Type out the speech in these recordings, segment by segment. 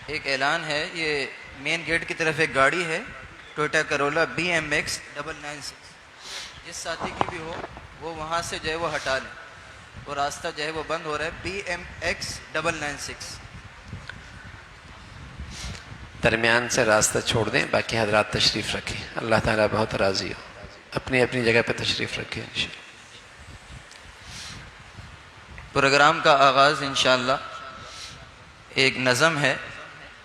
ایک اعلان ہے، یہ مین گیٹ کی طرف ایک گاڑی ہے ٹویوٹا کرولا BMX 996، جس ساتھی کی بھی ہو وہ وہاں سے جو ہے وہ ہٹا لیں، وہ راستہ جو ہے وہ بند ہو رہا ہے BMX 996۔ درمیان سے راستہ چھوڑ دیں، باقی حضرات تشریف رکھیں، اللہ تعالیٰ بہت راضی ہو، اپنی اپنی جگہ پہ تشریف رکھیں انشاءاللہ۔ پروگرام کا آغاز انشاءاللہ ایک نظم ہے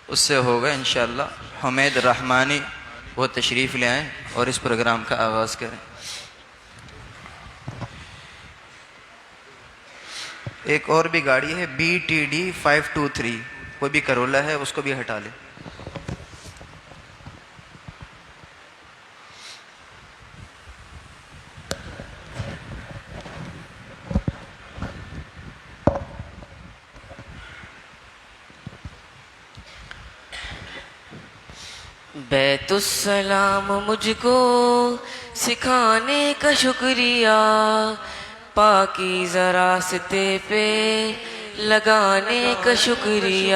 اس سے ہوگا انشاءاللہ۔ حمید رحمانی وہ تشریف لے آئیں اور اس پروگرام کا آغاز کریں۔ ایک اور بھی گاڑی ہے BTD 523، وہ بھی کرولا ہے، اس کو بھی ہٹا لیں۔ بیت السلام مجھ کو سکھانے کا شکریہ، پاکیزہ راستے پہ لگانے کا شکریہ۔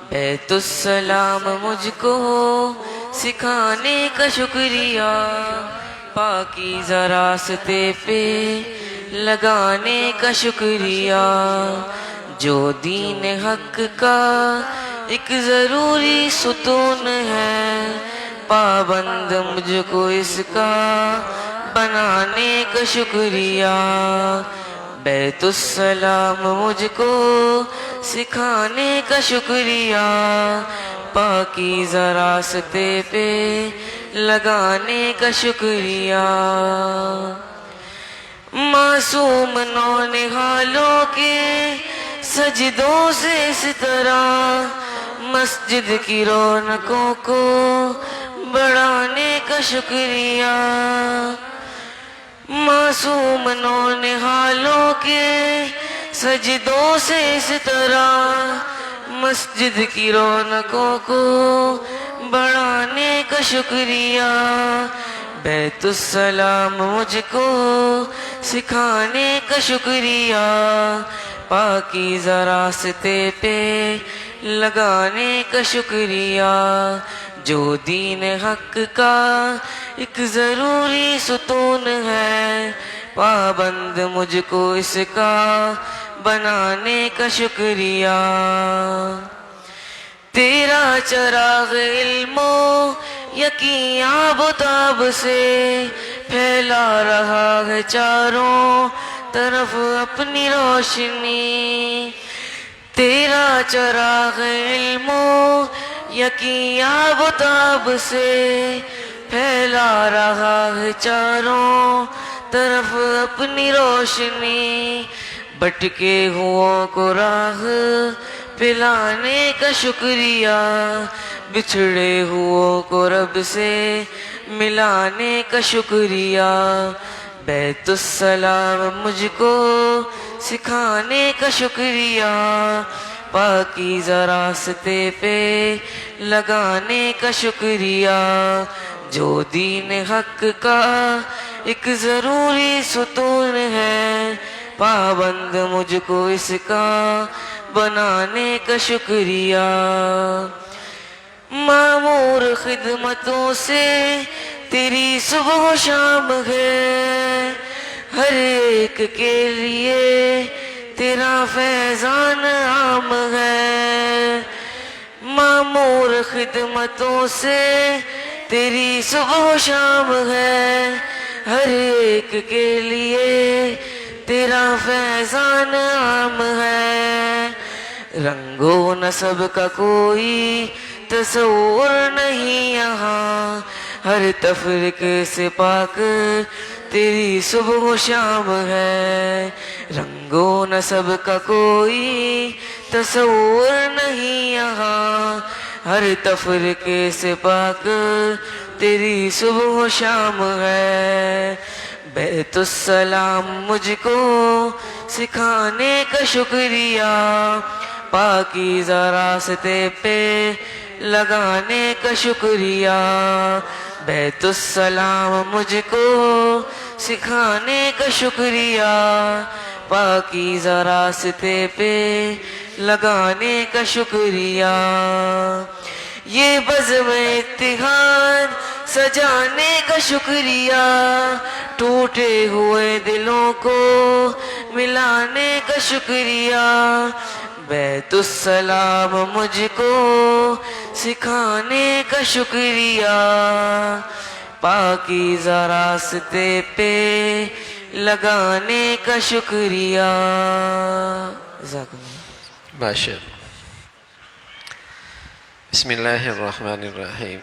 بیت السلام مجھ کو سکھانے کا شکریہ، پاکیزہ راستے پہ لگانے کا شکریہ۔ جو دین حق کا ایک ضروری ستون ہے، پابند مجھ کو اس کا بنانے کا شکریہ۔ بیت السلام مجھ کو سکھانے کا شکریہ، پاکیزہ راستے پہ لگانے کا شکریہ۔ معصوم نونہالوں کے سجدوں سے اس طرح مسجد کی رونقوں کو بڑھانے کا شکریہ۔ معصوم نونہالوں کے سجدوں سے اس طرح مسجد کی رونقوں کو بڑھانے کا شکریہ۔ بیت السلام مجھ کو سکھانے کا شکریہ، پاکیزہ راستے پہ لگانے کا شکریہ۔ جو دین حق کا ایک ضروری ستون ہے، پابند مجھ کو اس کا بنانے کا شکریہ۔ تیرا چراغ علم و یقین آب و تاب سے پھیلا رہا ہے چاروں طرف اپنی روشنی۔ تیرا چراغ علم و یقین آب و تاب سے پھیلا رہا ہے چاروں طرف اپنی روشنی۔ بھٹکے ہوں کو راہ پلانے کا شکریہ، بچھڑے ہوں کو رب سے ملانے کا شکریہ۔ بیت السلام مجھ کو سکھانے کا شکریہ، پاکیزہ راستے پہ لگانے کا شکریہ۔ جو دین حق کا ایک ضروری ستون ہے، پابند مجھ کو اس کا بنانے کا شکریہ۔ معمور خدمتوں سے تیری صبح و شام ہے، ہر ایک کے لیے تیرا فیضان عام ہے۔ معمور خدمتوں سے تیری صبح و شام ہے، ہر ایک کے لیے تیرا فیضان عام ہے۔ رنگ و نسب کا کوئی تصور نہیں یہاں، ہر تفرقے سے پاک تیری صبح و شام ہے۔ رنگ و نسب کا کوئی تصور نہیں یہاں، ہر تفرقے سے پاک تیری صبح و شام ہے۔ بیت السلام مجھ کو سکھانے کا شکریہ، پاکیزہ راستے پہ لگانے کا شکریہ۔ بیت السلام مجھ کو سکھانے کا شکریہ، پاکیزہ راستے پہ لگانے کا شکریہ، یہ بزم اتحاد سجانے کا شکریہ، ٹوٹے ہوئے دلوں کو ملانے کا شکریہ، بیت السلام مجھ کو سکھانے کا شکریہ، پاکیزہ راستے پہ لگانے کا شکریہ۔ جزاک اللہ۔ ماشاء اللہ۔ بسم اللہ الرحمن الرحیم،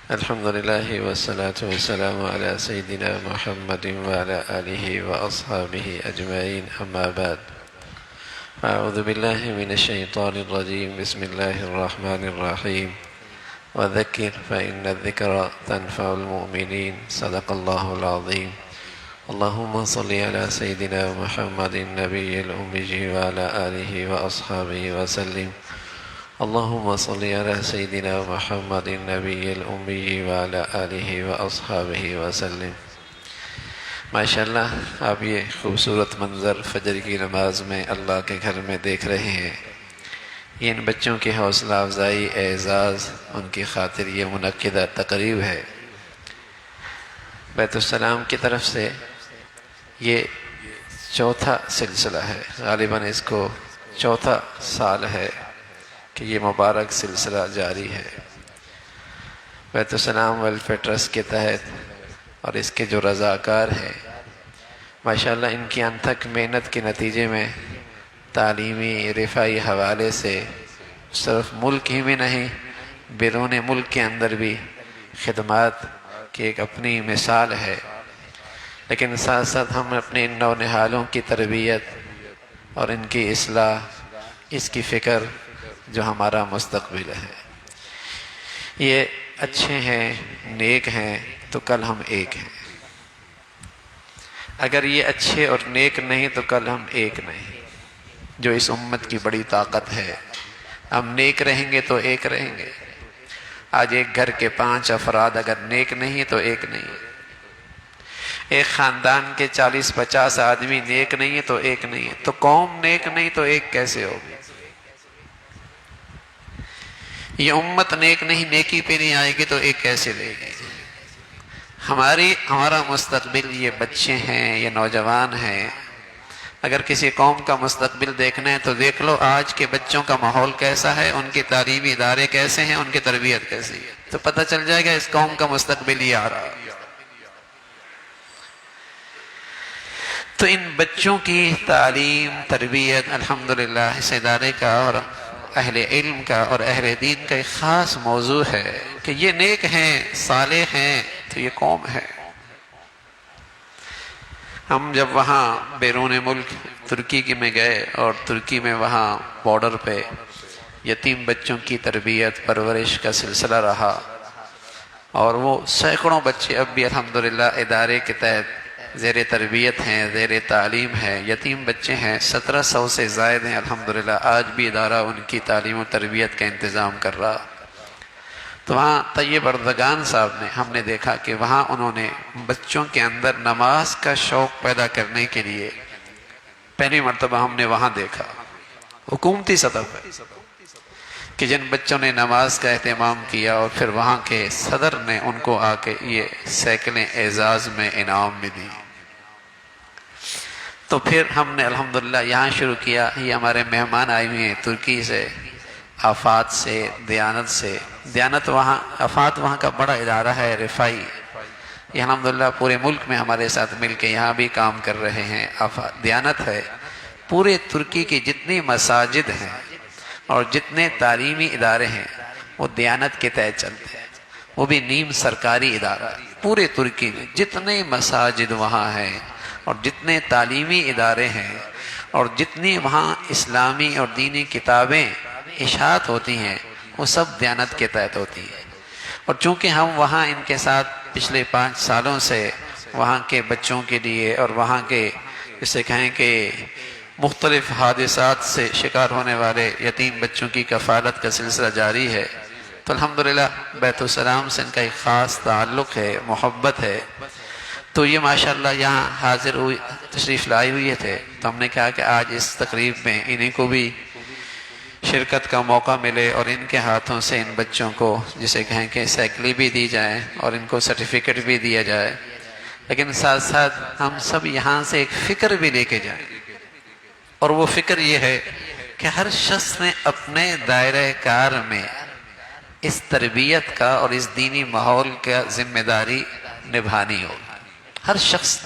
الحمد للہ والصلاة والسلام علی سیدنا محمد وعلی آلہ واصحابہ اجمعین، اما بعد، اعوذ باللہ من الشیطان الرجیم، بسم اللہ الرحمن الرحیم، وذکر فإن الذکر تنفع المؤمنین، صدق اللہ العظیم۔ اللہم صلی علی سیدنا محمد النبی الأمی وعلی آلہ واصحابہ وسلم۔ اللہم صلی علی سیدنا محمد النبی الأمی وعلی آلہ واصحابہ وسلم۔ ماشاءاللہ، آپ یہ خوبصورت منظر فجر کی نماز میں اللہ کے گھر میں دیکھ رہے ہیں۔ یہ ان بچوں کی حوصلہ افزائی، اعزاز، ان کی خاطر یہ منعقدہ تقریب ہے۔ بیت السلام کی طرف سے یہ چوتھا سلسلہ ہے، غالباً اس کو چوتھا سال ہے کہ یہ مبارک سلسلہ جاری ہے۔ بیت السلام ویلفیئر ٹرسٹ کے تحت اور اس کے جو رضاکار ہیں، ماشاءاللہ ان کی انتھک محنت کے نتیجے میں تعلیمی رفاعی حوالے سے صرف ملک ہی میں نہیں، بیرون ملک کے اندر بھی خدمات کی ایک اپنی مثال ہے۔ لیکن ساتھ ساتھ ہم اپنے ان نونہالوں کی تربیت اور ان کی اصلاح، اس کی فکر جو ہمارا مستقبل ہے، یہ اچھے ہیں، نیک ہیں تو کل ہم ایک ہیں۔ اگر یہ اچھے اور نیک نہیں تو کل ہم ایک نہیں، جو اس امت کی بڑی طاقت ہے۔ ہم نیک رہیں گے تو ایک رہیں گے۔ آج ایک گھر کے 5 افراد اگر نیک نہیں تو ایک نہیں، ایک خاندان کے 40-50 آدمی نیک نہیں ہے تو ایک نہیں ہے، تو قوم نیک نہیں تو ایک کیسے ہوگی؟ یہ امت نیک نہیں، نیکی پہ نہیں آئے گی تو ایک کیسے لے گی؟ ہمارا مستقبل یہ بچے ہیں، یہ نوجوان ہیں۔ اگر کسی قوم کا مستقبل دیکھنا ہے تو دیکھ لو آج کے بچوں کا ماحول کیسا ہے، ان کے تعلیمی ادارے کیسے ہیں، ان کی تربیت کیسی ہے، تو پتہ چل جائے گا اس قوم کا مستقبل یہ آ رہا ہے۔ تو ان بچوں کی تعلیم، تربیت، الحمدللہ اس ادارے کا اور اہل علم کا اور اہل دین کا ایک خاص موضوع ہے کہ یہ نیک ہیں، صالح ہیں تو یہ قوم ہے۔ ہم جب وہاں بیرون ملک ترکی میں گئے اور ترکی میں وہاں بارڈر پہ یتیم بچوں کی تربیت پرورش کا سلسلہ رہا، اور وہ سینکڑوں بچے اب بھی الحمدللہ ادارے کے تحت زیر تربیت ہیں، زیر تعلیم ہے، یتیم بچے ہیں، 1700 سے زائد ہیں الحمدللہ۔ آج بھی ادارہ ان کی تعلیم و تربیت کا انتظام کر رہا۔ تو وہاں طیب اردگان صاحب نے، ہم نے دیکھا کہ وہاں انہوں نے بچوں کے اندر نماز کا شوق پیدا کرنے کے لیے پہلی مرتبہ ہم نے وہاں دیکھا حکومتی سطح پہ کہ جن بچوں نے نماز کا اہتمام کیا، اور پھر وہاں کے صدر نے ان کو آ کے یہ سائیکلیں اعزاز میں انعام میں دی۔ تو پھر ہم نے الحمدللہ یہاں شروع کیا۔ یہ ہمارے مہمان آئے ہوئے ہیں ترکی سے، آفات سے، دیانت سے۔ دیانت وہاں، آفات وہاں کا بڑا ادارہ ہے رفاعی، یہ الحمدللہ پورے ملک میں ہمارے ساتھ مل کے یہاں بھی کام کر رہے ہیں۔ دیانت ہے، پورے ترکی کی جتنی مساجد ہیں اور جتنے تعلیمی ادارے ہیں وہ دیانت کے تحت چلتے ہیں، وہ بھی نیم سرکاری ادارہ۔ پورے ترکی میں جتنے مساجد وہاں ہیں اور جتنے تعلیمی ادارے ہیں اور جتنی وہاں اسلامی اور دینی کتابیں اشاعت ہوتی ہیں وہ سب دیانت کے تحت ہوتی ہیں۔ اور چونکہ ہم وہاں ان کے ساتھ پچھلے 5 سالوں سے وہاں کے بچوں کے لیے اور وہاں کے جسے کہیں کہ مختلف حادثات سے شکار ہونے والے یتیم بچوں کی کفالت کا سلسلہ جاری ہے، تو الحمدللہ بیت السلام سے ان کا ایک خاص تعلق ہے، محبت ہے۔ تو یہ ماشاءاللہ یہاں حاضر ہوئی، تشریف لائے ہوئے تھے، تو ہم نے کہا کہ آج اس تقریب میں انہیں کو بھی شرکت کا موقع ملے اور ان کے ہاتھوں سے ان بچوں کو جسے کہیں کہ سائیکلیں بھی دی جائیں اور ان کو سرٹیفکیٹ بھی دیا جائے، لیکن ساتھ ساتھ ہم سب یہاں سے ایک فکر بھی لے کے جائیں، اور وہ فکر یہ ہے کہ ہر شخص نے اپنے دائرہ کار میں اس تربیت کا اور اس دینی ماحول کا ذمہ داری نبھانی ہوگی۔ ہر شخص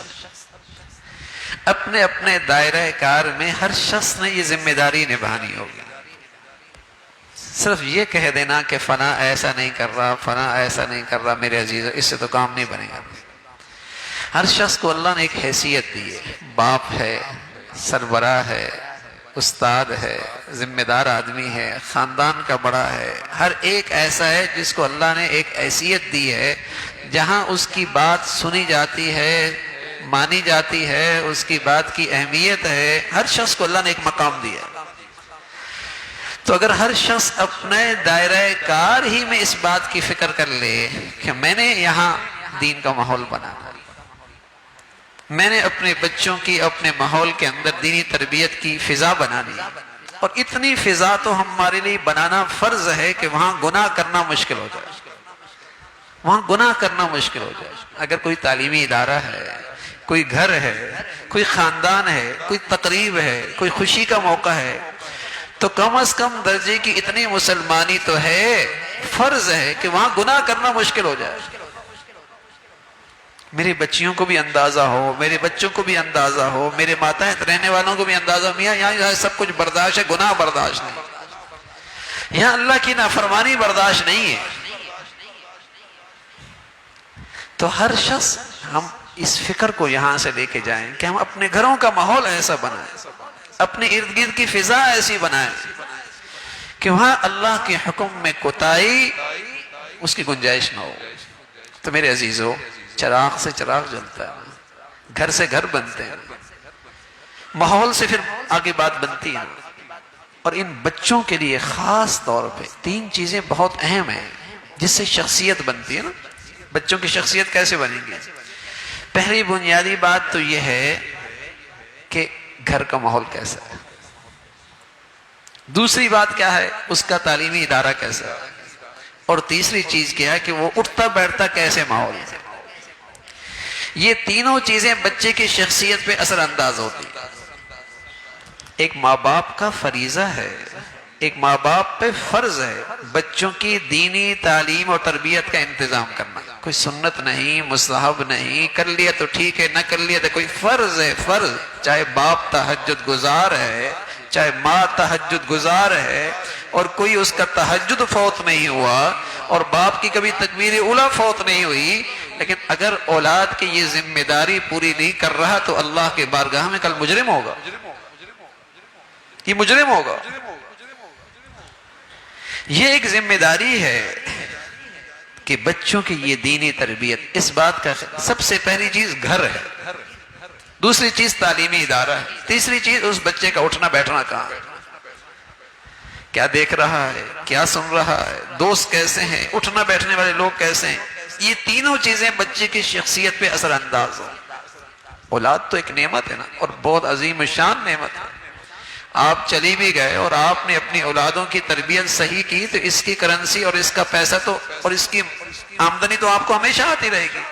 اپنے اپنے دائرہ کار میں ہر شخص نے یہ ذمہ داری نبھانی ہوگی۔ صرف یہ کہہ دینا کہ فلاں ایسا نہیں کر رہا، فلاں ایسا نہیں کر رہا، میرے عزیزو، اس سے تو کام نہیں بنے گا۔ ہر شخص کو اللہ نے ایک حیثیت دی ہے، باپ ہے، سربراہ ہے، استاد ہے، ذمہ دار آدمی ہے، خاندان کا بڑا ہے، ہر ایک ایسا ہے جس کو اللہ نے ایک حیثیت دی ہے، جہاں اس کی بات سنی جاتی ہے، مانی جاتی ہے، اس کی بات کی اہمیت ہے۔ ہر شخص کو اللہ نے ایک مقام دیا ہے۔ تو اگر ہر شخص اپنے دائرہ کار ہی میں اس بات کی فکر کر لے کہ میں نے یہاں دین کا ماحول بنانا، میں نے اپنے بچوں کی اپنے ماحول کے اندر دینی تربیت کی فضا بنانی، اور اتنی فضا تو ہمارے لیے بنانا فرض ہے کہ وہاں گناہ کرنا مشکل ہو جائے، وہاں گناہ کرنا مشکل ہو جائے۔ اگر کوئی تعلیمی ادارہ ہے، کوئی گھر ہے، کوئی خاندان ہے، کوئی تقریب ہے، کوئی خوشی کا موقع ہے، تو کم از کم درجے کی اتنی مسلمانی تو ہے، فرض ہے کہ وہاں گناہ کرنا مشکل ہو جائے۔ میری بچیوں کو بھی اندازہ ہو، میرے بچوں کو بھی اندازہ ہو، میرے ماتحت رہنے والوں کو بھی اندازہ ہو، میاں یہاں سب کچھ برداشت ہے، گناہ برداشت نہیں، یہاں اللہ کی نافرمانی برداشت نہیں ہے۔ تو ہر شخص ہم اس فکر کو یہاں سے لے کے جائیں کہ ہم اپنے گھروں کا ماحول ایسا بنائیں، اپنے ارد گرد کی فضا ایسی بنائیں کہ وہاں اللہ کے حکم میں کوتاہی اس کی گنجائش نہ ہو۔ تو میرے عزیزو، چراغ سے چراغ جلتا ہے، گھر سے گھر بنتے ہیں، ماحول سے پھر آگے بات بنتی ہے۔ اور ان بچوں کے لیے خاص طور پہ 3 چیزیں بہت اہم ہیں جس سے شخصیت بنتی ہے نا۔ بچوں کی شخصیت کیسے بنے گی؟ پہلی بنیادی بات تو یہ ہے کہ گھر کا ماحول کیسا ہے، دوسری بات کیا ہے، اس کا تعلیمی ادارہ کیسا ہے، اور تیسری چیز کیا ہے کہ وہ اٹھتا بیٹھتا کیسے ماحول ہے۔ یہ تینوں چیزیں بچے کی شخصیت پہ اثر انداز ہوتی ہیں۔ ایک ماں باپ کا فریضہ ہے، ایک ماں باپ پہ فرض ہے بچوں کی دینی تعلیم اور تربیت کا انتظام کرنا۔ کوئی سنت نہیں، مستحب نہیں، کر لیا تو ٹھیک ہے، نہ کر لیا تو کوئی فرض ہے، فرض۔ چاہے باپ تہجد گزار ہے، چاہے ماں تہجد گزار ہے، اور کوئی اس کا تہجد فوت نہیں ہوا اور باپ کی کبھی تکبیر اولیٰ فوت نہیں ہوئی، لیکن اگر اولاد کی یہ ذمہ داری پوری نہیں کر رہا تو اللہ کے بارگاہ میں کل مجرم ہوگا، یہ مجرم ہوگا۔ یہ ایک ذمہ داری ہے کہ بچوں کی یہ دینی تربیت، اس بات کا سب سے پہلی چیز گھر ہے، دوسری چیز تعلیمی ادارہ ہے، تیسری چیز اس بچے کا اٹھنا بیٹھنا کہاں ہے، کیا دیکھ رہا ہے، کیا سن رہا ہے، دوست کیسے ہیں، اٹھنا بیٹھنے والے لوگ کیسے ہیں۔ یہ تینوں چیزیں بچے کی شخصیت پہ اثر انداز ہو۔ اولاد تو ایک نعمت ہے نا، اور بہت عظیم شان نعمت ہے۔ آپ چلی بھی گئے اور آپ نے اپنی اولادوں کی تربیت صحیح کی تو اس کی کرنسی اور اس کا پیسہ تو اور اس کی آمدنی تو آپ کو ہمیشہ آتی رہے گی۔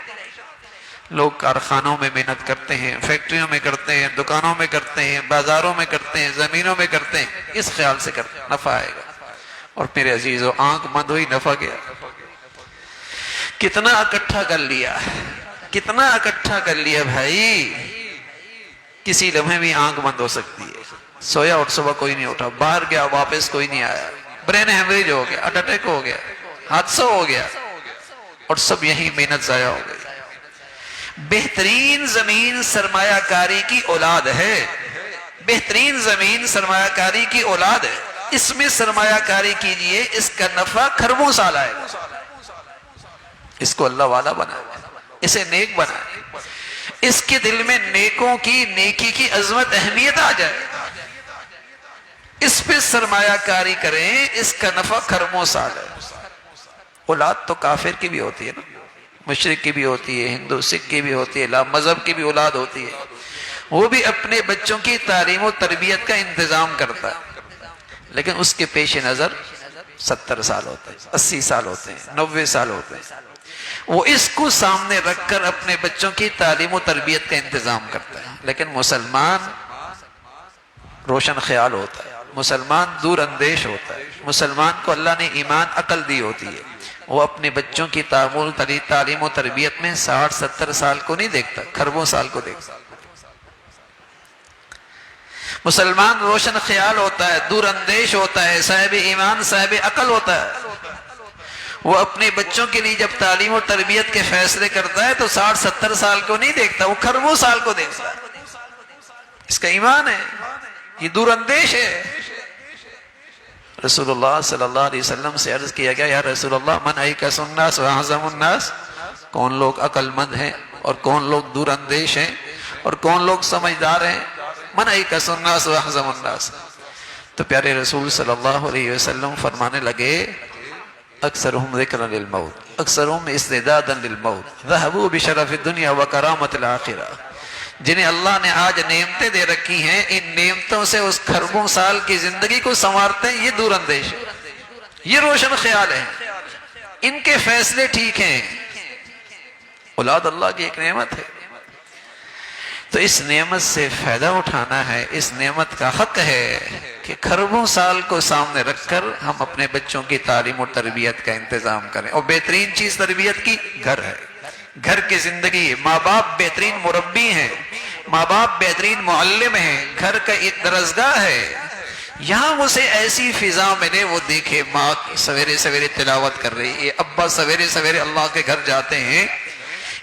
لوگ کارخانوں میں محنت کرتے ہیں، فیکٹریوں میں کرتے ہیں، دکانوں میں کرتے ہیں، بازاروں میں کرتے ہیں، زمینوں میں کرتے ہیں، اس خیال سے کرتے ہیں نفع آئے گا۔ اور میرے عزیزو، آنکھ بند ہوئی نفع گیا۔ کتنا اکٹھا کر لیا، کتنا اکٹھا کر لیا بھائی، کسی لمحے بھی آنکھ بند ہو سکتی ہے۔ سویا اور صبح کوئی نہیں اٹھا، باہر گیا واپس کوئی نہیں آیا، برین ہیمریج ہو گیا، ہارٹ اٹیک ہو گیا، حادثہ ہو گیا، اور سب یہی محنت ضائع ہو گئی۔ بہترین زمین سرمایہ کاری کی اولاد ہے، بہترین زمین سرمایہ کاری کی اولاد ہے، اس میں سرمایہ کاری کیجئے، اس کا نفع خربوں سال آئے گا۔ اس کو اللہ والا بنائے، اسے نیک بنائے، اس کے دل میں نیکوں کی، نیکی کی عظمت اہمیت آ جائے، اس پہ سرمایہ کاری کریں، اس کا نفع خربوں سال ہے۔ اولاد تو کافر کی بھی ہوتی ہے نا، مشرق کی بھی ہوتی ہے، ہندو سکھ کی بھی ہوتی ہے، لا مذہب کی بھی اولاد ہوتی ہے، وہ بھی اپنے بچوں کی تعلیم و تربیت کا انتظام کرتا ہے، لیکن اس کے پیش نظر 70 سال ہوتے ہیں، 80 سال ہوتے ہیں، 90 سال ہوتے ہیں، وہ اس کو سامنے رکھ کر اپنے بچوں کی تعلیم و تربیت کا انتظام کرتا ہے۔ لیکن مسلمان روشن خیال ہوتا ہے، مسلمان دور اندیش ہوتا ہے، مسلمان کو اللہ نے ایمان عقل دی ہوتی ہے، وہ اپنے بچوں کی تعلیم و تربیت میں 60-70 سال کو نہیں دیکھتا، کھربوں سال کو دیکھتا۔ مسلمان روشن خیال ہوتا ہے، دور اندیش ہوتا ہے، صاحب ایمان صاحب عقل ہوتا ہے، وہ اپنے بچوں کے لیے جب تعلیم و تربیت کے فیصلے کرتا ہے تو 60-70 سال کو نہیں دیکھتا، وہ کھربوں سال کو دیکھتا ہے۔ اس کا ایمان ہے، یہ دور اندیش ہے۔ رسول اللہ صلی اللہ علیہ وسلم سے عرض کیا گیا، یا رسول اللہ من ایکس الناس و اعظم الناس، کون لوگ عقل مند ہیں اور کون لوگ دور اندیش ہیں اور کون لوگ سمجھدار ہیں؟ من ایکس الناس و اعظم الناس۔ تو پیارے رسول صلی اللہ علیہ وسلم فرمانے لگے، اکثرهم ذکرا للموت، اکثرهم استعدادا للموت، ذهبوا بشرف الدنیا وکرامت الآخرہ۔ جنہیں اللہ نے آج نعمتیں دے رکھی ہیں، ان نعمتوں سے اس کھربوں سال کی زندگی کو سنوارتے ہیں، یہ دور اندیش ہے، یہ روشن خیال ہے، ان کے فیصلے ٹھیک ہیں۔ اولاد اللہ کی ایک نعمت ہے، تو اس نعمت سے فائدہ اٹھانا ہے، اس نعمت کا حق ہے کہ کھربوں سال کو سامنے رکھ کر ہم اپنے بچوں کی تعلیم و تربیت کا انتظام کریں۔ اور بہترین چیز تربیت کی گھر ہے، گھر کی زندگی، ماں باپ بہترین مربی ہیں، ماں باپ بہترین معلم ہیں، گھر کا ایک درسگاہ ہے، یہاں اسے ایسی فضا ملے، وہ دیکھے ماں سویرے سویرے تلاوت کر رہی ہے، ابا سویرے سویرے اللہ کے گھر جاتے ہیں،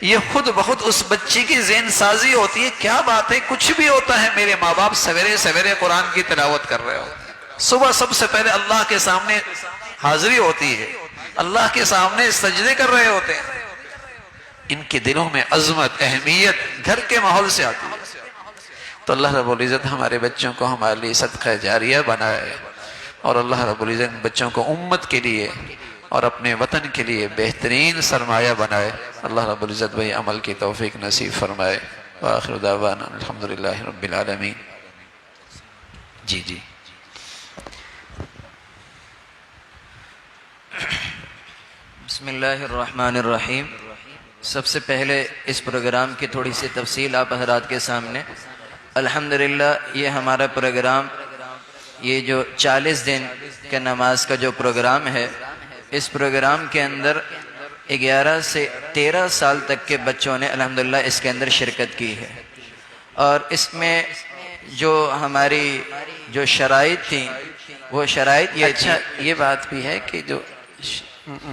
یہ خود بخود اس بچی کی ذہن سازی ہوتی ہے، کیا بات ہے، کچھ بھی ہوتا ہے میرے ماں باپ سویرے سویرے قرآن کی تلاوت کر رہے ہوتے ہیں، صبح سب سے پہلے اللہ کے سامنے حاضری ہوتی ہے، اللہ کے سامنے سجدے کر رہے ہوتے ہیں، ان کے دلوں میں عظمت اہمیت گھر کے ماحول سے آتی ہے۔ تو اللہ رب العزت ہمارے بچوں کو ہمارے لیے صدقہ جاریہ بنائے، اور اللہ رب العزت بچوں کو امت کے لیے اور اپنے وطن کے لیے بہترین سرمایہ بنائے۔ اللہ رب العزت بھائی عمل کی توفیق نصیب فرمائے۔ وآخر دعوانا الحمدللہ رب العالمین۔ جی بسم اللہ الرحمن الرحیم۔ سب سے پہلے اس پروگرام کی تھوڑی سی تفصیل آپ حضرات کے سامنے۔ الحمدللہ یہ ہمارا پروگرام، یہ جو 40 دن کے نماز کا جو پروگرام ہے، اس پروگرام کے اندر 11 سے 13 سال تک کے بچوں نے الحمدللہ اس کے اندر شرکت کی ہے، اور اس میں جو ہماری جو شرائط تھیں وہ شرائط یہ اچھا یہ بات بھی ہے کہ جو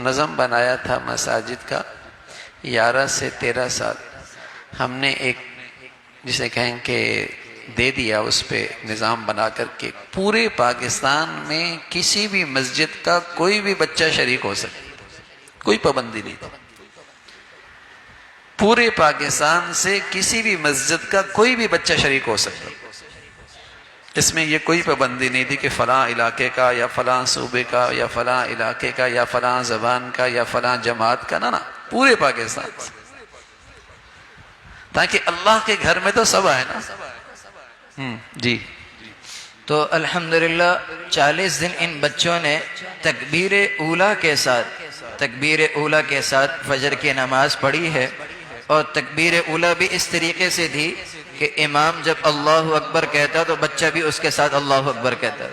نظم بنایا تھا مساجد کا 11 سے 13 سال، ہم نے ایک جسے کہیں کہ دے دیا، اس پہ نظام بنا کر کے پورے پاکستان میں کسی بھی مسجد کا کوئی بھی بچہ شریک ہو سکتا، کوئی پابندی نہیں تھی، پورے پاکستان سے کسی بھی مسجد کا کوئی بھی بچہ شریک ہو سکتا، اس میں یہ کوئی پابندی نہیں تھی کہ فلاں علاقے کا یا فلاں صوبے کا یا فلاں علاقے کا یا فلاں زبان کا یا فلاں جماعت کا، نہ پورے پاکستان سے، تاکہ اللہ کے گھر میں تو سب آئے نا۔ جی تو الحمدللہ 40 دن ان بچوں نے تکبیر اولیٰ کے ساتھ فجر کی نماز پڑھی ہے، اور تکبیر اولیٰ بھی اس طریقے سے تھی کہ امام جب اللہ اکبر کہتا تو بچہ بھی اس کے ساتھ اللہ اکبر کہتا۔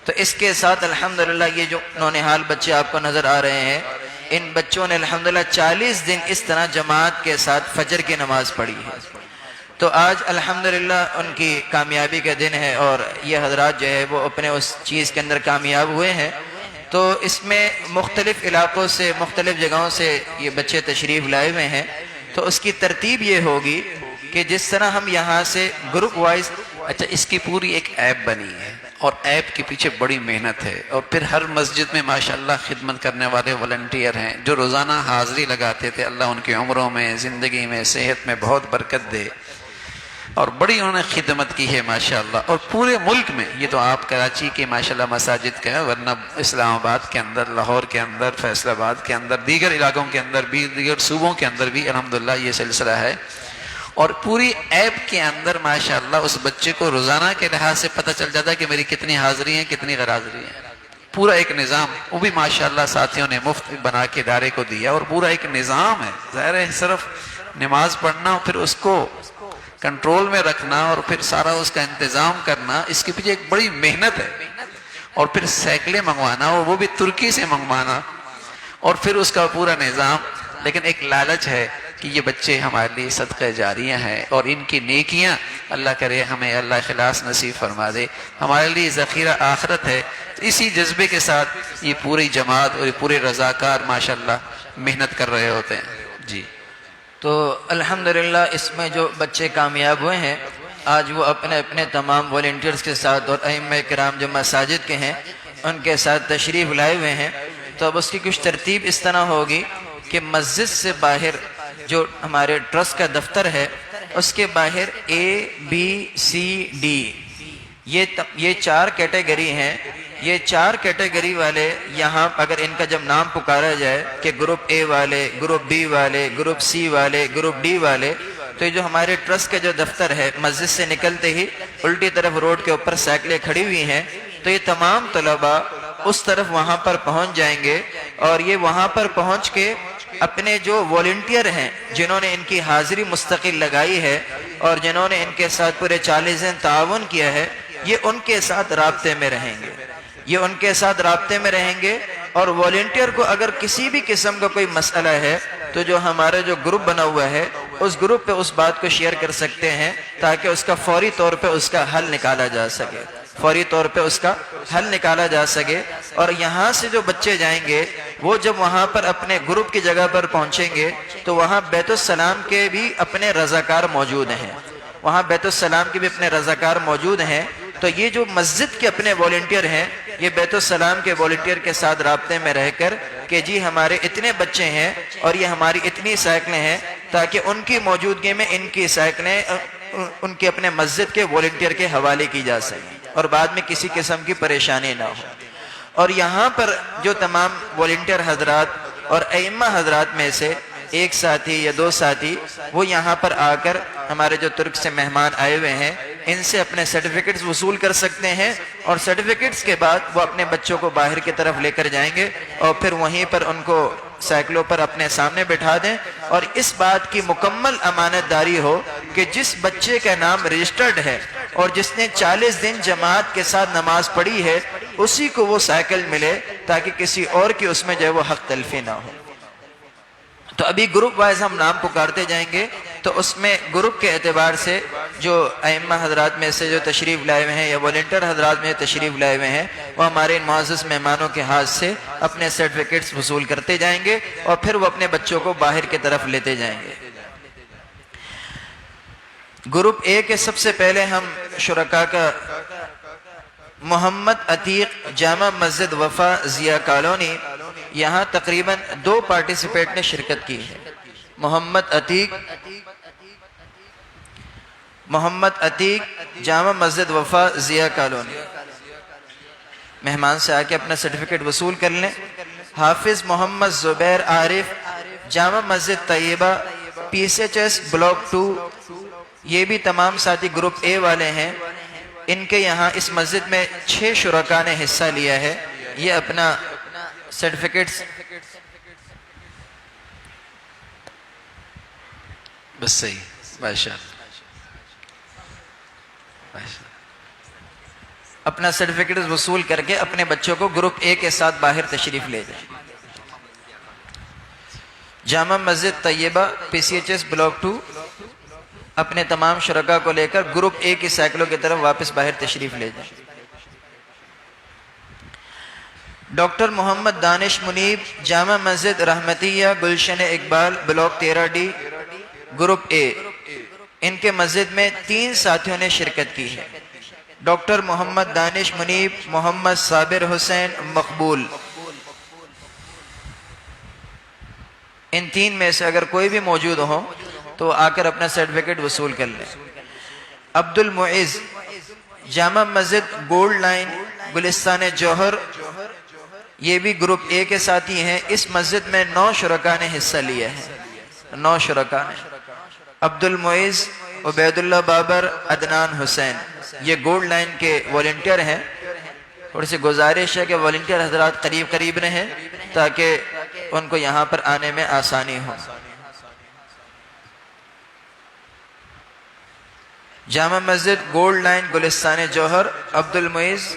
تو اس کے ساتھ الحمدللہ یہ جو نونہال بچے آپ کو نظر آ رہے ہیں، ان بچوں نے الحمدللہ 40 دن اس طرح جماعت کے ساتھ فجر کی نماز پڑھی ہے۔ تو آج الحمدللہ ان کی کامیابی کا دن ہے، اور یہ حضرات جو ہے وہ اپنے اس چیز کے اندر کامیاب ہوئے ہیں۔ تو اس میں مختلف علاقوں سے مختلف جگہوں سے یہ بچے تشریف لائے ہوئے ہیں، تو اس کی ترتیب یہ ہوگی کہ جس طرح ہم یہاں سے گروپ وائز، اچھا اس کی پوری ایک ایپ بنی ہے، اور ایپ کے پیچھے بڑی محنت ہے، اور پھر ہر مسجد میں ماشاءاللہ خدمت کرنے والے والنٹیئر ہیں جو روزانہ حاضری لگاتے تھے، اللہ ان کی عمروں میں، زندگی میں، صحت میں بہت برکت دے۔ اور بڑی انہوں نے خدمت کی ہے ماشاءاللہ، اور پورے ملک میں، یہ تو آپ کراچی کے ماشاءاللہ مساجد کا ہے، ورنہ اسلام آباد کے اندر، لاہور کے اندر، فیصل آباد کے اندر، دیگر علاقوں کے اندر بھی، دیگر صوبوں کے اندر بھی الحمدللہ یہ سلسلہ ہے، اور پوری ایپ کے اندر ماشاءاللہ اس بچے کو روزانہ کے لحاظ سے پتہ چل جاتا ہے کہ میری کتنی حاضری ہیں، کتنی غیر حاضری ہیں، پورا ایک نظام، وہ بھی ماشاءاللہ ساتھیوں نے مفت بنا کے ادارے کو دیا، اور پورا ایک نظام ہے، ظاہر ہے صرف نماز پڑھنا اور پھر اس کو کنٹرول میں رکھنا اور پھر سارا اس کا انتظام کرنا، اس کے پیچھے ایک بڑی محنت ہے، اور پھر سائیکلیں منگوانا، اور وہ بھی ترکی سے منگوانا، اور پھر اس کا پورا نظام، لیکن ایک لالچ ہے کہ یہ بچے ہمارے لیے صدقہ جاریہ ہیں، اور ان کی نیکیاں اللہ کرے ہمیں اللہ اخلاص نصیب فرما دے، ہمارے لیے ذخیرہ آخرت ہے۔ اسی جذبے کے ساتھ یہ پوری جماعت اور یہ پورے رضاکار ماشاءاللہ محنت کر رہے ہوتے ہیں۔ جی تو الحمدللہ اس میں جو بچے کامیاب ہوئے ہیں، آج وہ اپنے اپنے تمام والنٹیئرز کے ساتھ اور ائمہ کرام جو مساجد کے ہیں ان کے ساتھ تشریف لائے ہوئے ہیں۔ تو اب اس کی کچھ ترتیب اس طرح ہوگی کہ مسجد سے باہر جو ہمارے ٹرسٹ کا دفتر ہے اس کے باہر ABCD یہ 4 کیٹیگری ہیں۔ یہ 4 کیٹیگری والے یہاں اگر ان کا جب نام پکارا جائے کہ گروپ A والے، گروپ B والے، گروپ C والے، گروپ D والے، تو یہ جو ہمارے ٹرسٹ کا جو دفتر ہے مسجد سے نکلتے ہی الٹی طرف روڈ کے اوپر سائیکلیں کھڑی ہوئی ہیں، تو یہ تمام طلباء اس طرف وہاں پر پہنچ جائیں گے، اور یہ وہاں پر پہنچ کے اپنے جو والنٹیئر ہیں جنہوں نے ان کی حاضری مستقل لگائی ہے اور جنہوں نے ان کے ساتھ پورے 40 دن تعاون کیا ہے، یہ ان کے ساتھ رابطے میں رہیں گے، یہ ان کے ساتھ رابطے میں رہیں گے۔ اور والنٹیئر کو اگر کسی بھی قسم کا کوئی مسئلہ ہے تو جو ہمارا جو گروپ بنا ہوا ہے اس گروپ پہ اس بات کو شیئر کر سکتے ہیں تاکہ اس کا فوری طور پہ اس کا حل نکالا جا سکے، فوری طور پہ اس کا حل نکالا جا سکے۔ اور یہاں سے جو بچے جائیں گے وہ جب وہاں پر اپنے گروپ کی جگہ پر پہنچیں گے تو وہاں بیت السلام کے بھی اپنے رضاکار موجود ہیں، وہاں بیت السلام کے بھی اپنے رضاکار موجود ہیں۔ تو یہ جو مسجد کے اپنے والنٹیئر ہیں یہ بیت السلام کے والنٹیئر کے ساتھ رابطے میں رہ کر کہ جی ہمارے اتنے بچے ہیں اور یہ ہماری اتنی سائیکلیں ہیں، تاکہ ان کی موجودگی میں ان کی سائیکلیں ان کے اپنے مسجد کے والنٹیئر کے حوالے کی جا سکیں اور بعد میں کسی قسم کی پریشانی نہ ہو۔ اور یہاں پر جو تمام والنٹیئر حضرات اور ائمہ حضرات میں سے ایک ساتھی یا 2 ساتھی وہ یہاں پر آ کر ہمارے جو ترک سے مہمان آئے ہوئے ہیں ان سے اپنے سرٹیفکیٹس وصول کر سکتے ہیں، اور سرٹیفکیٹس کے بعد وہ اپنے بچوں کو باہر کی طرف لے کر جائیں گے اور پھر وہیں پر ان کو سائیکلوں پر اپنے سامنے بٹھا دیں، اور اس بات کی مکمل امانت داری ہو کہ جس بچے کا نام رجسٹرڈ ہے اور جس نے 40 دن جماعت کے ساتھ نماز پڑھی ہے اسی کو وہ سائیکل ملے، تاکہ کسی اور کی اس میں جو ہے وہ حق تلفی نہ ہو۔ تو ابھی گروپ وائز ہم نام پکارتے جائیں گے، تو اس میں گروپ کے اعتبار سے جو ائمہ حضرات میں سے جو تشریف لائے ہوئے ہیں یا والنٹیئر حضرات میں تشریف لائے ہوئے ہیں وہ ہمارے ان معزز مہمانوں کے ہاتھ سے اپنے سرٹیفکیٹس وصول کرتے جائیں گے اور پھر وہ اپنے بچوں کو باہر کی طرف لیتے جائیں گے۔ گروپ A کے سب سے پہلے ہم شرکاء کا محمد عتیق جامع مسجد وفا ضیاء کالونی، یہاں تقریباً 2 پارٹیسپیٹ نے شرکت کی ہے۔ محمد عتیق جامع مسجد وفا ضیاء کالونی، مہمان سے آ کے اپنا سرٹیفکیٹ وصول کر لیں۔ حافظ محمد زبیر عارف جامع مسجد طیبہ PCHS بلاک 2، یہ بھی تمام ساتھی گروپ A والے ہیں، ان کے یہاں اس مسجد میں 6 شرکاء نے حصہ لیا ہے۔ یہ اپنا سرٹیفکیٹس بس صحیح، بادشاہ اپنا سرٹیفکیٹ وصول کر کے اپنے بچوں کو گروپ A کے ساتھ باہر تشریف لے جائیں۔ جامع مسجد طیبہ PCHS بلاک 2 اپنے تمام شرکاء کو لے کر گروپ A کی سائیکلوں کی طرف واپس باہر تشریف لے جائیں۔ Doctor Muhammad Danish Munib Jama Masjid Rahmatia Gulshan Iqbal block 13D group A، ان کے مسجد میں 3 ساتھیوں نے شرکت کی ہے۔ ڈاکٹر محمد دانش منیب، محمد صابر حسین مقبول، ان 3 میں سے اگر کوئی بھی موجود ہو تو آ کر اپنا سرٹیفکیٹ وصول کر لیں۔ عبد المعز جامع مسجد گولڈ لائن گلستان جوہر، یہ بھی گروپ اے کے ساتھی ہیں. اس مسجد میں 9 شرکاء نے حصہ لیا ہے. 9 شرکاء نے. عبد المعز، عبید اللہ بابر، عدنان حسین، یہ گولڈ لائن کے والنٹیئر ہیں. تھوڑی سی گزارش ہے کہ والنٹیئر حضرات قریب قریب رہیں تاکہ ان کو یہاں پر آنے میں آسانی ہو. جامع مسجد گولڈ لائن گلستان جوہر، عبد المعز.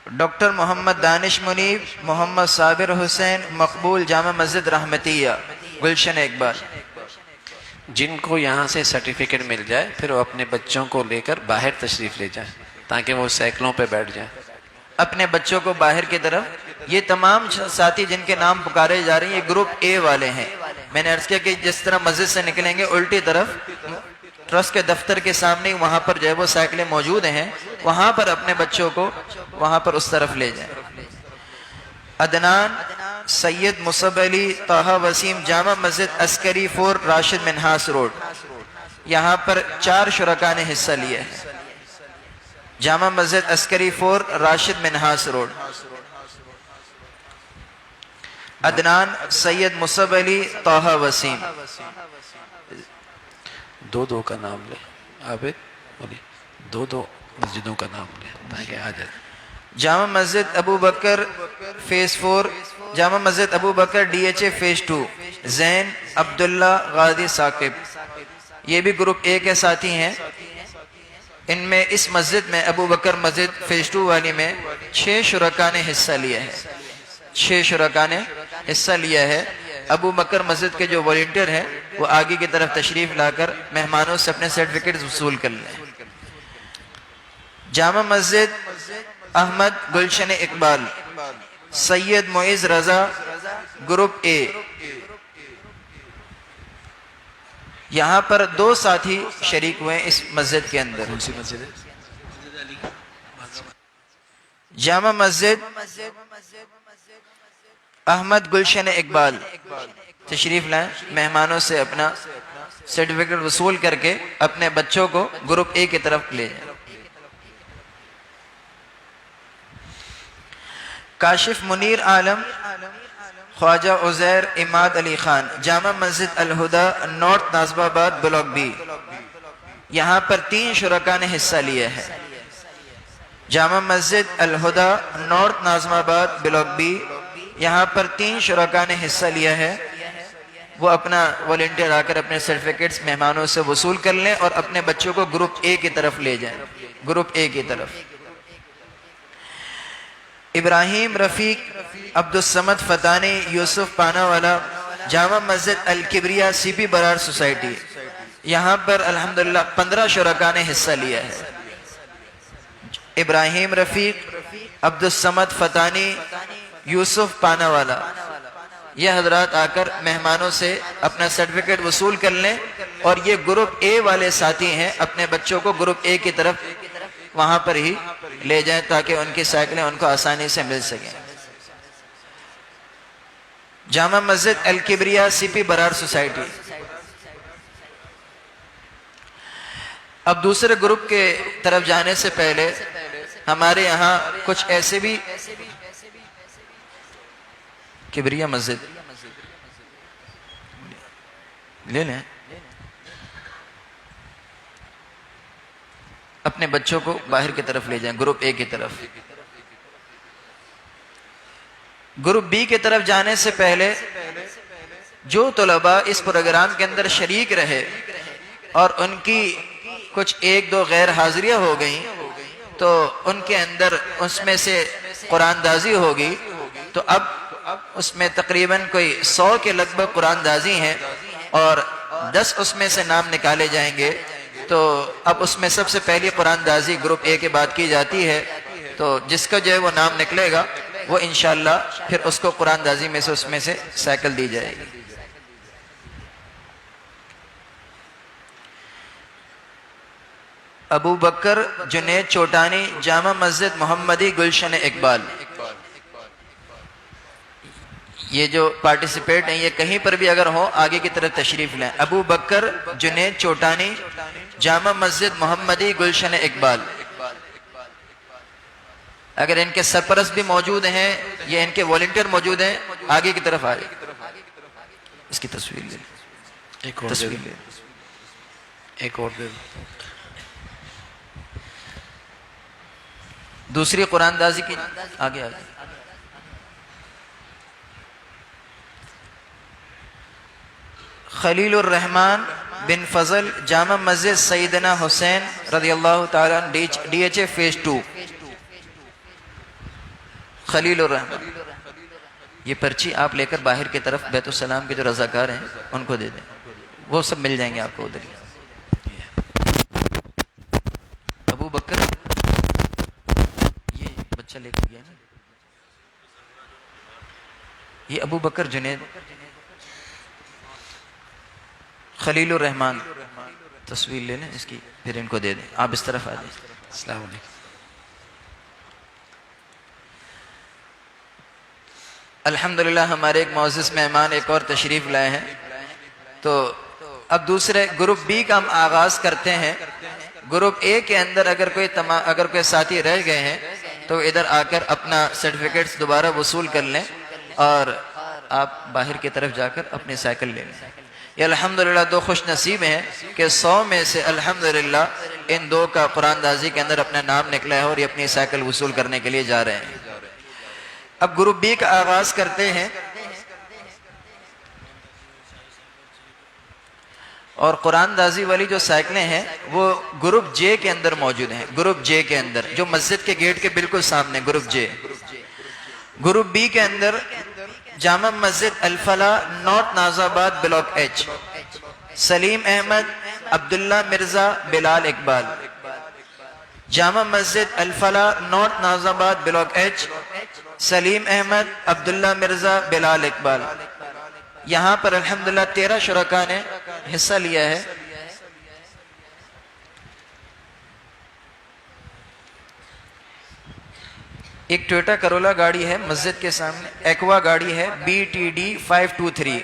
ڈاکٹر محمد دانش منیب، محمد صابر حسین، مقبول، جامع مسجد رحمتیہ گلشن اقبال. جن کو یہاں سے سرٹیفکیٹ مل جائے پھر وہ اپنے بچوں کو لے کر باہر تشریف لے جائیں تاکہ وہ سائیکلوں پہ بیٹھ جائیں. اپنے بچوں کو باہر کی طرف. یہ تمام ساتھی جن کے نام پکارے جا رہے ہیں یہ گروپ اے والے ہیں. میں نے عرض کیا کہ جس طرح مسجد سے نکلیں گے الٹی طرف ٹرسٹ کے دفتر کے سامنے وہاں پر جو ہے وہ سائیکلیں موجود ہیں، وہاں پر اپنے بچوں کو وہاں پر اس طرف لے جائیں. عدنان، سید مصب علی، طہ وسیم، جامع مسجد عسکری 4 راشد منہاس روڈ، یہاں پر 4 شرکاء نے حصہ لیا ہے. جامع مسجد عسکری 4 راشد منہاس روڈ. عدنان، سید مصب علی، طہ وسیم. 2 کا نام لے. عابد بولیے 2 مسجدوں کا نام لے تاکہ آ جائے. جامع مسجد ابو بکر face 4، Jama Masjid Abu Bakr D H A face 2، زین، عبداللہ، غازی ثاقب، یہ بھی گروپ اے کے ساتھی ہیں. ان میں اس مسجد میں ابو بکر مسجد فیس 2 والی میں 6 شرکاء نے حصہ لیا ہے. 6 شرکاء نے حصہ لیا ہے. ابو بکر مسجد کے جو والنٹیئر ہیں وہ آگے کی طرف تشریف لا کر مہمانوں سے اپنے سرٹیفکیٹ وصول کر لیں. جامع مسجد احمد گلشن اقبال، سید معز رضا، گروپ اے. یہاں پر 2 ساتھی شریک ہوئے اس مسجد کے اندر. کون سی مسجد ہے؟ جامع مسجد احمد گلشن اقبال، تشریف لائیں، مہمانوں سے اپنا سرٹیفکیٹ وصول کر کے اپنے بچوں کو گروپ اے کی طرف لے جائیں. کاشف منیر عالم، خواجہ عزیر، اماد علی خان، جامع مسجد الہدا نارتھ نازم آباد بلاک بی، یہاں پر 3 شرکاء نے حصہ لیا ہے. جامع مسجد الہدا نارتھ نازم آباد بلاک بی، یہاں پر 3 شرکاء نے حصہ لیا ہے. وہ اپنا والنٹیئر آ کر اپنے سرٹیفکیٹس مہمانوں سے وصول کر لیں اور اپنے بچوں کو گروپ اے کی طرف لے جائیں. گروپ اے کی طرف. ابراہیم رفیق، عبدالصمد فتانی، یوسف پانا والا، جامع مسجد الکبریہ سی پی برار سوسائٹی، یہاں پر الحمدللہ 15 شرکاء نے حصہ لیا ہے. ابراہیم رفیق، عبدالصمد فتانی، یوسف پانا والا، یہ حضرات آ کر مہمانوں سے اپنا سرٹیفکیٹ وصول کر لیں اور یہ گروپ اے والے ساتھی ہیں، اپنے بچوں کو گروپ اے کی طرف وہاں پر ہی لے جائیں تاکہ ان کی سائیکلیں ان کو آسانی سے مل سکیں. جامع مسجد الکبریہ سی پی برار سوسائٹی. اب دوسرے گروپ کے طرف جانے سے پہلے ہمارے یہاں کچھ ایسے بھی کبریہ مسجد لے لیں، اپنے بچوں کو باہر کی طرف لے جائیں گروپ اے کی طرف. گروپ بی کی طرف جانے سے پہلے جو طلباء اس پروگرام کے اندر شریک رہے اور ان کی کچھ 1-2 غیر حاضریاں ہو گئیں تو ان کے اندر اس میں سے قرآن دازی ہوگی، تو اب اس میں تقریباً کوئی 100 کے لگ بھگ قرآن دازی ہیں اور 10 اس میں سے نام نکالے جائیں گے. تو اب اس میں سب سے پہلی قرآن دازی گروپ اے کے بعد کی جاتی ہے، تو جس کا جو ہے وہ نام نکلے گا وہ انشاءاللہ پھر اس کو قرآن دازی میں سے اس میں سے سائیکل دی جائے گی. ابو بکر جنید چوٹانی، جامع مسجد محمدی گلشن اقبال، یہ جو پارٹیسپیٹ ہیں یہ کہیں پر بھی اگر ہو آگے کی طرف تشریف لیں. ابو بکر جنید چوٹانی, جامع مسجد محمدی, گلشن اقبال. اگر ان کے سرپرست بھی موجود ہیں یا ان کے والنٹیئر موجود ہیں آگے کی طرف آ جائیں. اس کی تصویر لے لیں. ایک اور تصویر دے لے دو. لیں. ایک اور دے دو. دوسری قرآن دازی کی آگے آگے. خلیل الرحمن بن فضل, جامع مسجد سیدنا حسین رضی اللہ تعالیٰ, ڈی ایچ اے فیز 2. خلیل الرحمن. یہ پرچی آپ لے کر باہر کی طرف بیت السلام کے جو رضاکار ہیں ان کو دے دیں, وہ سب مل جائیں گے آپ کو ادھر. ابو بکر یہ بچہ لے کے گیا نا, یہ ابو بکر جنید. خلیل الرحمن تصویر لے لیں اس کی, پھر ان کو دے دیں. آپ اس طرف آ جائیں. السلام علیکم. الحمدللہ ہمارے ایک معزز مہمان ایک اور تشریف لائے ہیں, تو اب دوسرے گروپ بی کا ہم آغاز کرتے ہیں. گروپ اے کے اندر اگر کوئی ساتھی رہ گئے ہیں تو ادھر آ کر اپنا سرٹیفکیٹس دوبارہ وصول کر لیں اور آپ باہر کی طرف جا کر اپنی سائیکل لے لیں. یہ الحمدللہ دو خوش نصیب ہیں کہ 100 میں سے الحمدللہ ان دو کا قرآن دازی کے اندر اپنا نام نکلا ہے اور یہ اپنی سائیکل وصول کرنے کے لیے جا رہے ہیں. اب گروپ بی کا آغاز کرتے ہیں, اور قرآن دازی والی جو سائیکلیں ہیں وہ گروپ جے کے اندر موجود ہیں. گروپ جے کے اندر جو مسجد کے گیٹ کے بالکل سامنے گروپ جے. گروپ بی کے اندر جامع مسجد الفلاح, نارتھ ناز آباد, بلاک ایچ, سلیم احمد, عبداللہ مرزا, بلال اقبال. جامع مسجد الفلاح, نارتھ ناز آباد, بلاک ایچ, سلیم احمد, عبداللہ مرزا, بلال اقبال. یہاں پر الحمدللہ 13 شرکاء نے حصہ لیا ہے. ایک ٹویوٹا کرولا گاڑی ہے مسجد کے سامنے, ایکوا گاڑی ہے BTD 523.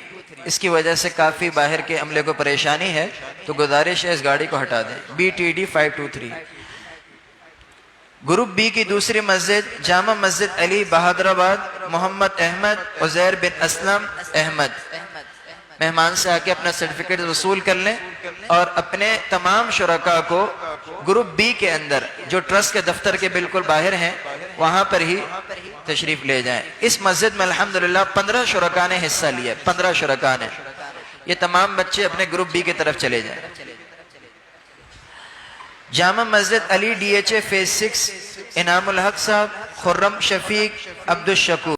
اس کی وجہ سے کافی باہر کے عملے کو پریشانی ہے, تو گزارش ہے اس گاڑی کو ہٹا دیں. BTD 523. گروپ بی کی دوسری مسجد جامع مسجد علی, بہادر آباد, محمد احمد, عزیر بن اسلم احمد. مہمان سے آ کے اپنا سرٹیفکیٹ وصول کر لیں اور اپنے تمام شرکاء کو گروپ بی کے اندر جو ٹرسٹ کے دفتر کے بالکل باہر ہیں وہاں پر ہی تشریف لے جائیں. اس مسجد میں الحمدللہ 15 شرکاء نے حصہ لیا. 15 شرکاء نے. یہ تمام بچے اپنے گروپ بی کی طرف چلے جائیں. جامع مسجد علی, DHA فیز 6, انعام الحق صاحب, خرم شفیق, عبد الشکور.